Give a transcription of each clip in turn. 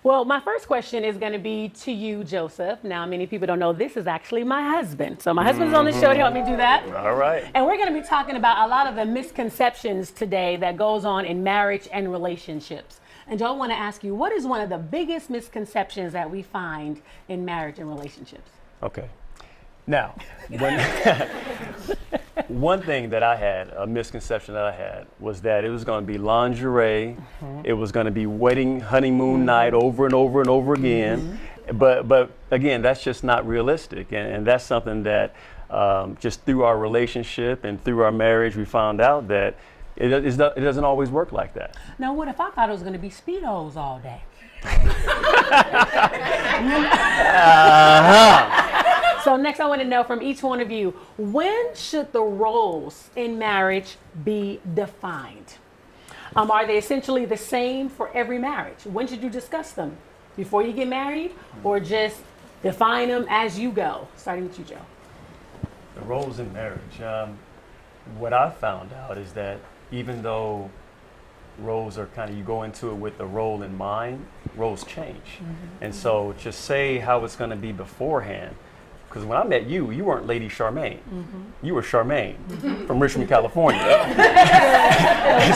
Well, my first question is going to be to you, Joseph. Now, many people don't know this is actually my husband. So my husband's on the show to help me do that. All right. And we're going to be talking about a lot of the misconceptions today that goes on in marriage and relationships. And Joe, I want to ask you, what is one of the biggest misconceptions that we find in marriage and relationships? Okay. Now, one thing that I had, a misconception that I had, was that it was going to be lingerie. It was going to be wedding, honeymoon night over and over and over again. But again, that's just not realistic. And that's something that just through our relationship and through our marriage, we found out that it doesn't always work like that. Now, what if I thought it was going to be Speedos all day? So next I want to know from each one of you, when should the roles in marriage be defined? Are they essentially the same for every marriage? When should you discuss them? Before you get married, or just define them as you go? Starting with you, Joe. The roles in marriage. What I've found out is that even though roles are kind of, you go into it with the role in mind, roles change. And so just say how it's going to be beforehand. Because when I met you, you weren't Lady Charmaine. You were Charmaine from Richmond, California. and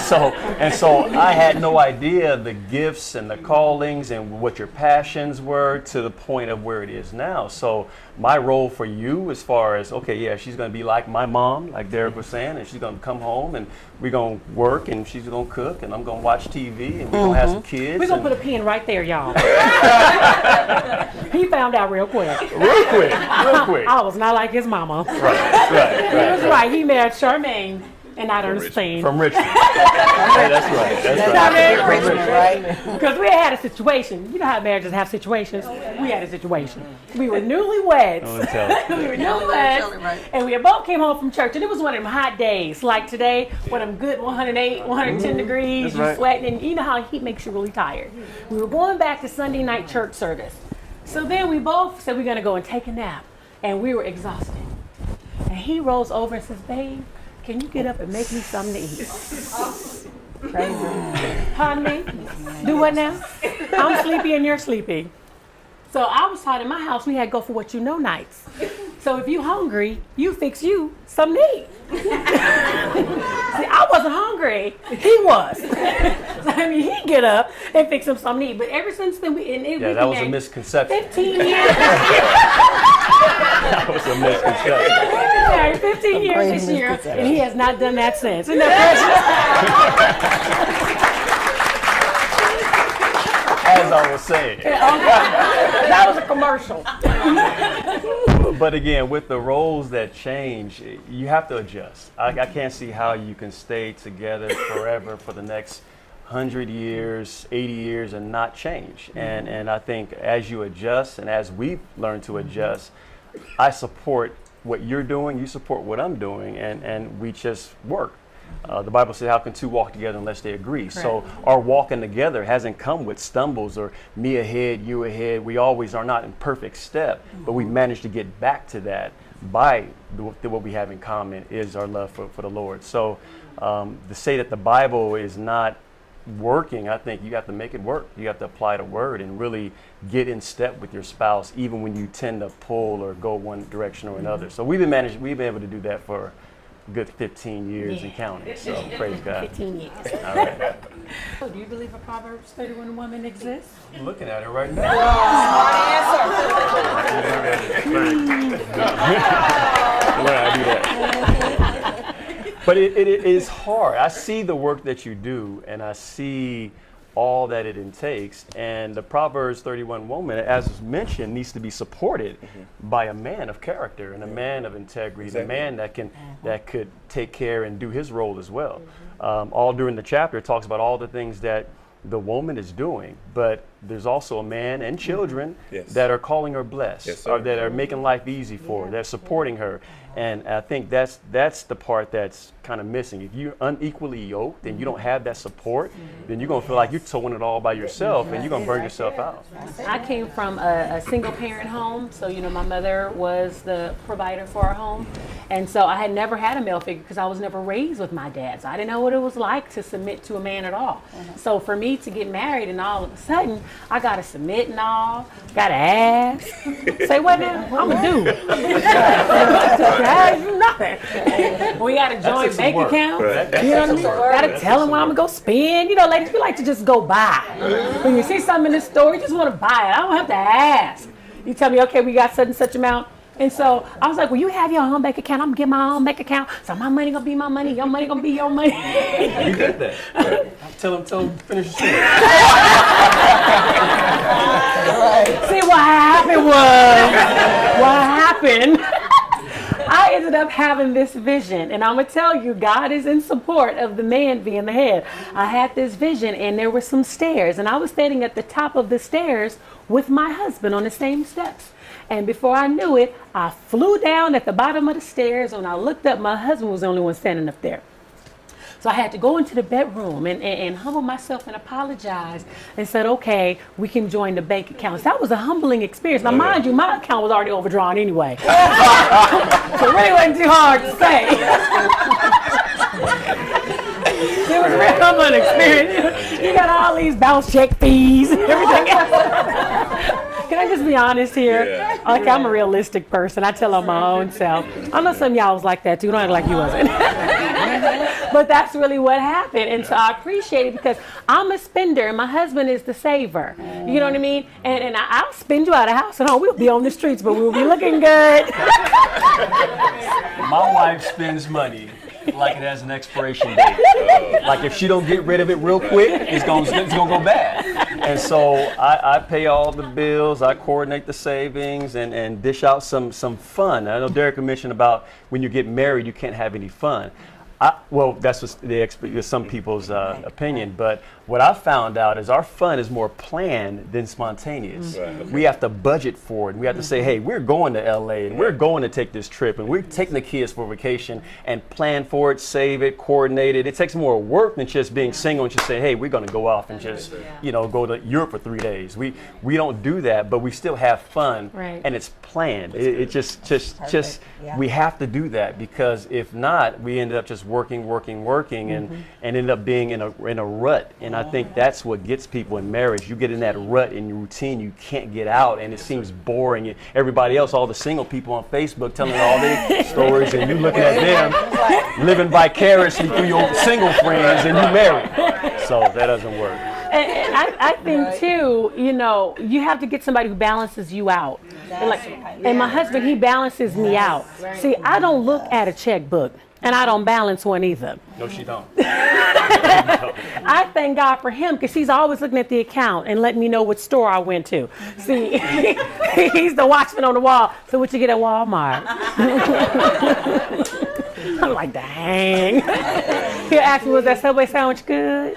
so I had no idea the gifts and the callings and what your passions were to the point of where it is now. So my role for you, as far as, okay, yeah, she's going to be like my mom, like Derek was saying, and she's going to come home and we're going to work and she's going to cook and I'm going to watch TV and we're going to have some kids. We're going to put a pin right there, y'all. He found out real quick. Real quick. I was not like his mama. Right. He was right. He married Charmaine, and I don't understand. From Richmond. That's right. From Richmond, right? Because we had a situation. You know how marriages have situations. We had a situation. We were newlyweds. And we both came home from church, and it was one of them hot days, like today, when I'm good 108, 110 degrees, you're sweating, and you know how heat makes you really tired. We were going back to Sunday night church service. So then we both said we're going to go and take a nap. And we were exhausted. And he rolls over and says, babe, can you get up and make me something to eat? Crazy. Pardon me? Do what now? I'm sleepy and you're sleepy. So I was taught in my house we had go for what you know nights. So if you hungry, you fix you something to eat. See, I wasn't hungry. He was. So, I mean, he'd get up and fix him something to eat. But ever since then, that was a misconception. 15 years. That was a misconception. We've been married 15 years this year, and he has not done that since. Isn't that As I was saying. That was a commercial. But again, with the roles that change, you have to adjust. I can't see how you can stay together forever for the next 100 years, 80 years, and not change. And I think as you adjust, and as we've learned to adjust, I support what you're doing, you support what I'm doing, and we just work. The Bible says, how can two walk together unless they agree? Right. So our walking together hasn't come with stumbles or me ahead, you ahead. We always are not in perfect step, but we managed to get back to that by what we have in common is our love for the Lord. So to say that the Bible is not working, I think you have to make it work. You have to apply the word and really get in step with your spouse, even when you tend to pull or go one direction or another. So we've been able to do that for a good 15 years and counting. So praise God. 15 years. All right. So do you believe a Proverbs 31 woman exists? I'm looking at it right now. But it is hard. I see the work that you do, and I see all that it takes. And the Proverbs 31 woman, as was mentioned, needs to be supported by a man of character and a man of integrity, a man that could take care and do his role as well. All during the chapter, it talks about all the things that the woman is doing, but there's also a man and children that are calling her blessed, or that are making life easy for her, that are supporting her. And I think that's the part that's kind of missing. If you're unequally yoked and you don't have that support, then you're going to feel like you're towing it all by yourself, and you're going to burn yourself out. I came from a single parent home, so my mother was the provider for our home, and so I had never had a male figure because I was never raised with my dad, so I didn't know what it was like to submit to a man at all. So for me to get married and all of a sudden I gotta submit and all. Gotta ask. Say what now? I'm a dude. Ask nothing. We got a joint bank account. You know what I mean? Gotta tell them what I'm gonna go spend. You know, ladies, we like to just go buy. When you see something in the store, you just want to buy it. I don't have to ask. You tell me, okay, we got such and such amount. And so I was like, well, you have your own bank account. I'm gonna get my own bank account. So my money gonna be my money. Your money gonna be your money. You did that. Tell him, finish the story. See, what happened, I ended up having this vision. And I'm gonna tell you, God is in support of the man being the head. I had this vision and there were some stairs. And I was standing at the top of the stairs with my husband on the same steps. And before I knew it, I flew down at the bottom of the stairs. When I looked up, my husband was the only one standing up there. So I had to go into the bedroom and humble myself and apologize and said, okay, we can join the bank accounts. That was a humbling experience. Now, mind you, my account was already overdrawn anyway. So it really wasn't too hard to say. It was a real humbling experience. You got all these bounce check fees and everything else. Can I just be honest here? Yeah. Like, I'm a realistic person. I tell on my own self. I know some of y'all was like that too. Don't act like you wasn't. But that's really what happened. And so I appreciate it because I'm a spender and my husband is the saver. You know what I mean? And I'll spend you out of house and home. We'll be on the streets, but we'll be looking good. My wife spends money like it has an expiration date. Like if she don't get rid of it real quick, it's gonna go bad. And so I pay all the bills, I coordinate the savings, and dish out some fun. I know Derek mentioned about when you get married, you can't have any fun. Well, that's what some people's opinion, but what I found out is our fun is more planned than spontaneous. Right, okay. We have to budget for it. We have to say, hey, we're going to LA and we're going to take this trip and we're taking the kids for vacation and plan for it, save it, coordinate it. It takes more work than just being single and just say, hey, we're going to go off and just, go to Europe for 3 days. We don't do that, but we still have fun, right. And it's planned. It just we have to do that because if not, we end up just working and end up being in a rut. And I think that's what gets people in marriage. You get in that rut in your routine, you can't get out, and it seems boring. Everybody else, all the single people on Facebook telling all their stories, and you looking at them living vicariously through your single friends, and you married. So that doesn't work. And I think too, you have to get somebody who balances you out. And my husband, he balances me out. See, I don't look at a checkbook. And I don't balance one either. No, she don't. I thank God for him because he's always looking at the account and letting me know what store I went to. See, he's the watchman on the wall. So what you get at Walmart? I'm like, dang. He'll ask me, was that Subway sandwich good?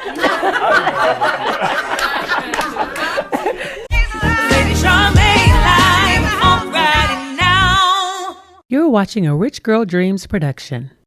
Charmaine live on Friday now. You're watching a Rich Girl Dreams production.